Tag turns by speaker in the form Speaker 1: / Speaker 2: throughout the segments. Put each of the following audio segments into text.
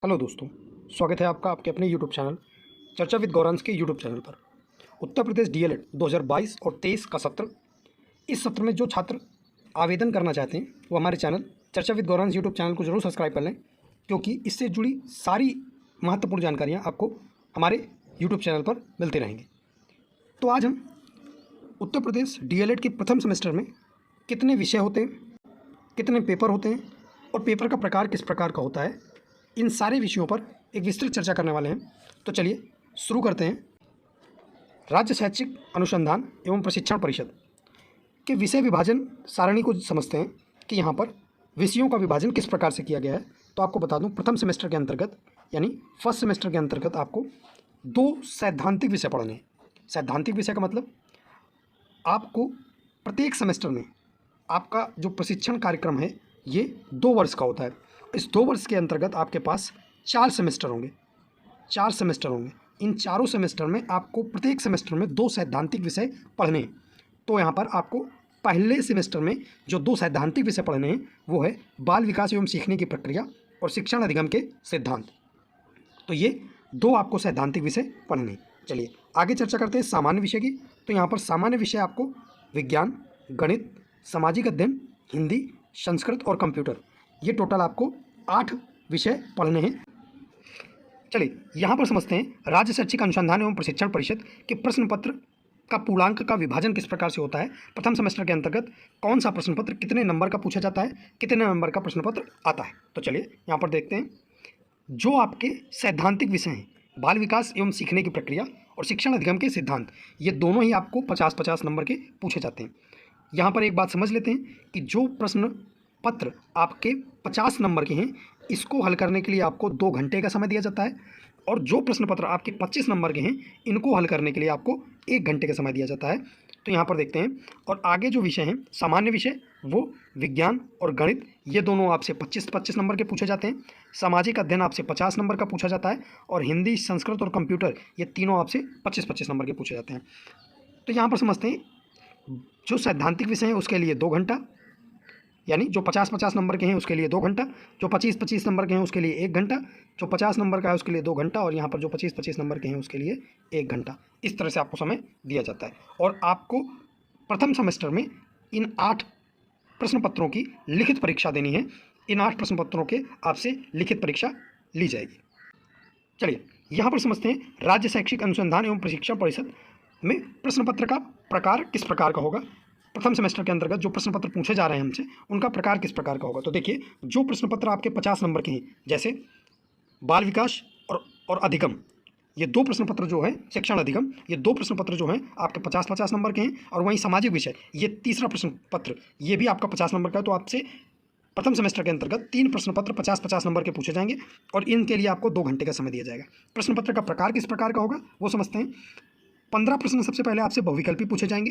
Speaker 1: Hello दोस्तों, स्वागत है आपका आपके अपने यूट्यूब चैनल चर्चा विद गौरांश के यूट्यूब चैनल पर। उत्तर प्रदेश डीएलएड 2022 और 23 का सत्र, इस सत्र में जो छात्र आवेदन करना चाहते हैं वो हमारे चैनल चर्चा विद गौरांश यूट्यूब चैनल को जरूर सब्सक्राइब कर लें, क्योंकि इससे जुड़ी सारी महत्वपूर्ण जानकारियाँ आपको हमारे यूट्यूब चैनल पर मिलती रहेंगी। तो आज हम उत्तर प्रदेश डीएलएड के प्रथम सेमेस्टर में कितने विषय होते हैं, कितने पेपर होते हैं और पेपर का प्रकार किस प्रकार का होता है, इन सारे विषयों पर एक विस्तृत चर्चा करने वाले हैं। तो चलिए शुरू करते हैं। राज्य शैक्षिक अनुसंधान एवं प्रशिक्षण परिषद के विषय विभाजन सारणी को समझते हैं कि यहाँ पर विषयों का विभाजन किस प्रकार से किया गया है। तो आपको बता दूं, प्रथम सेमेस्टर के अंतर्गत यानी फर्स्ट सेमेस्टर के अंतर्गत आपको 2 सैद्धांतिक विषय पढ़ने हैं। सैद्धांतिक विषय का मतलब आपको प्रत्येक सेमेस्टर में आपका जो प्रशिक्षण कार्यक्रम है ये 2 वर्ष का होता है। इस 2 वर्ष के अंतर्गत आपके पास 4 सेमेस्टर होंगे। इन चारों सेमेस्टर में आपको प्रत्येक सेमेस्टर में 2 सैद्धांतिक विषय पढ़ने हैं। तो यहाँ पर आपको पहले सेमेस्टर में जो 2 सैद्धांतिक विषय पढ़ने हैं वो है बाल विकास एवं सीखने की प्रक्रिया और शिक्षण अधिगम के सिद्धांत। तो ये 2 आपको सैद्धांतिक विषय पढ़ने हैं। चलिए आगे चर्चा करते हैं सामान्य विषय की। तो यहाँ पर सामान्य विषय आपको विज्ञान, गणित, सामाजिक अध्ययन, हिंदी, संस्कृत और कंप्यूटर, ये टोटल आपको 8 विषय पढ़ने हैं। चलिए यहाँ पर समझते हैं राज्य शैक्षिक अनुसंधान एवं प्रशिक्षण परिषद के प्रश्न पत्र का पूर्णांक का विभाजन किस प्रकार से होता है। प्रथम सेमेस्टर के अंतर्गत कौन सा प्रश्न पत्र कितने नंबर का पूछा जाता है, कितने नंबर का प्रश्न पत्र आता है। तो चलिए यहाँ पर देखते हैं। जो आपके सैद्धांतिक विषय हैं बाल विकास एवं सीखने की प्रक्रिया और शिक्षण अधिगम के सिद्धांत, ये दोनों ही आपको 50-50 नंबर के पूछे जाते हैं। यहाँ पर एक बात समझ लेते हैं कि जो प्रश्न पत्र आपके 50 नंबर के हैं इसको हल करने के लिए आपको 2 घंटे का समय दिया जाता है, और जो प्रश्न पत्र आपके 25 नंबर के हैं इनको हल करने के लिए आपको 1 घंटे का समय दिया जाता है। तो यहाँ पर देखते हैं। और आगे जो विषय हैं सामान्य विषय, वो विज्ञान और गणित, ये दोनों आपसे 25-25 नंबर के पूछे जाते हैं। सामाजिक अध्ययन आपसे 50 नंबर का पूछा जाता है, और हिंदी, संस्कृत और कंप्यूटर, ये तीनों आपसे 25-25 नंबर के पूछे जाते हैं। तो यहाँ पर समझते हैं जो सैद्धांतिक विषय हैं उसके लिए 2 घंटा, यानी जो 50-50 नंबर के हैं उसके लिए 2 घंटा, जो 25-25 नंबर के हैं उसके लिए 1 घंटा, जो 50 नंबर का है उसके लिए 2 घंटा, और यहाँ पर जो 25-25 नंबर के हैं उसके लिए 1 घंटा। इस तरह से आपको समय दिया जाता है। और आपको प्रथम सेमेस्टर में इन 8 प्रश्न पत्रों की लिखित परीक्षा देनी है। इन 8 प्रश्न पत्रों के आपसे लिखित परीक्षा ली जाएगी। चलिए यहाँ पर समझते हैं राज्य शैक्षिक अनुसंधान एवं प्रशिक्षण परिषद में प्रश्न पत्र का प्रकार किस प्रकार का होगा। प्रथम सेमेस्टर के अंतर्गत जो प्रश्न पत्र पूछे जा रहे हैं हमसे उनका प्रकार किस प्रकार का होगा। तो देखिए, जो प्रश्न पत्र आपके 50 नंबर के हैं, जैसे बाल विकास और अधिगम, ये 2 प्रश्न पत्र जो है, शिक्षण अधिगम, ये 2 प्रश्न पत्र जो हैं आपके 50-50 नंबर के हैं। और वहीं सामाजिक विषय, ये तीसरा प्रश्न पत्र, ये भी आपका 50 नंबर का है। तो आपसे प्रथम सेमेस्टर के अंतर्गत 3 प्रश्न पत्र 50-50 नंबर के पूछे जाएंगे, और इनके लिए आपको 2 घंटे का समय दिया जाएगा। प्रश्न पत्र का प्रकार किस प्रकार का होगा वो समझते हैं। 15 प्रश्न सबसे पहले आपसे बहुविकल्पी पूछे जाएंगे।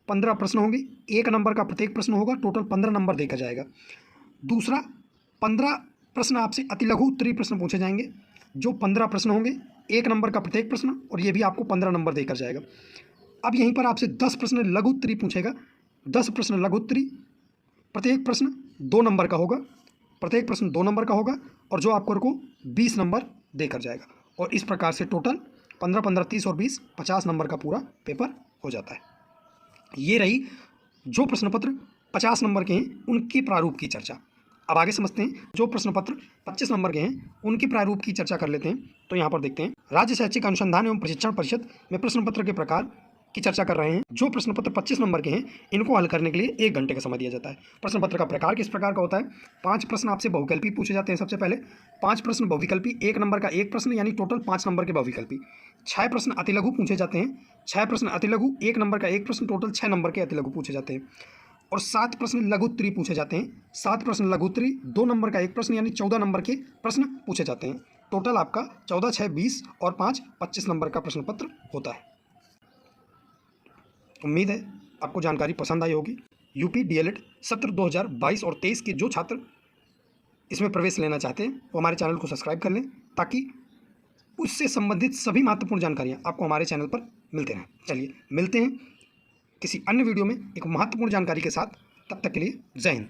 Speaker 1: 15 प्रश्न होंगे, 1 नंबर का प्रत्येक प्रश्न होगा, टोटल 15 नंबर देखा जाएगा। दूसरा, 15 प्रश्न आपसे अति लघु उत्तरीय प्रश्न पूछे जाएंगे। जो 15 प्रश्न होंगे, 1 नंबर का प्रत्येक प्रश्न, और ये भी आपको 15 नंबर देकर जाएगा। अब यहीं पर आपसे 10 प्रश्न लघु उत्तरीय पूछेगा। 10 प्रश्न लघु उत्तरीय, प्रत्येक प्रश्न 2 नंबर का होगा, और जो आपको 20 नंबर देकर जाएगा। और इस प्रकार से टोटल 15-15, 30 और 20, 50 नंबर का पूरा पेपर हो जाता है। ये रही जो प्रश्न पत्र 50 नंबर के हैं उनके प्रारूप की चर्चा। अब आगे समझते हैं जो प्रश्न पत्र 25 नंबर के हैं उनके प्रारूप की चर्चा कर लेते हैं। तो यहाँ पर देखते हैं राज्य शैक्षिक अनुसंधान एवं प्रशिक्षण परिषद में प्रश्न पत्र के प्रकार की चर्चा कर रहे हैं। जो प्रश्न पत्र 25 नंबर के हैं इनको हल करने के लिए 1 घंटे का समय दिया जाता है। प्रश्न पत्र का प्रकार किस प्रकार का होता है। 5 प्रश्न आपसे बहुविकल्पी पूछे जाते हैं। सबसे पहले 5 प्रश्न बहुविकल्पी, 1 नंबर का 1 प्रश्न, यानी टोटल 5 नंबर के बहुविकल्पी। 6 प्रश्न अति लघु पूछे जाते हैं। 6 प्रश्न अति लघु, 1 नंबर का 1 प्रश्न, टोटल 6 नंबर के अति लघु पूछे जाते हैं। और 7 प्रश्न लघु उत्तरीय पूछे जाते हैं। 7 प्रश्न लघु उत्तरीय, 2 नंबर का 1 प्रश्न, यानी 14 नंबर के प्रश्न पूछे जाते हैं। टोटल आपका 14, 6, 20 और 5, 25 नंबर का प्रश्न पत्र होता है। उम्मीद है आपको जानकारी पसंद आई होगी। यूपी डीएलएड सत्र 2022 और 23 के जो छात्र इसमें प्रवेश लेना चाहते हैं वो हमारे चैनल को सब्सक्राइब कर लें, ताकि उससे संबंधित सभी महत्वपूर्ण जानकारियाँ आपको हमारे चैनल पर मिलते रहें। चलिए मिलते हैं किसी अन्य वीडियो में एक महत्वपूर्ण जानकारी के साथ। तब तक के लिए जय हिंद।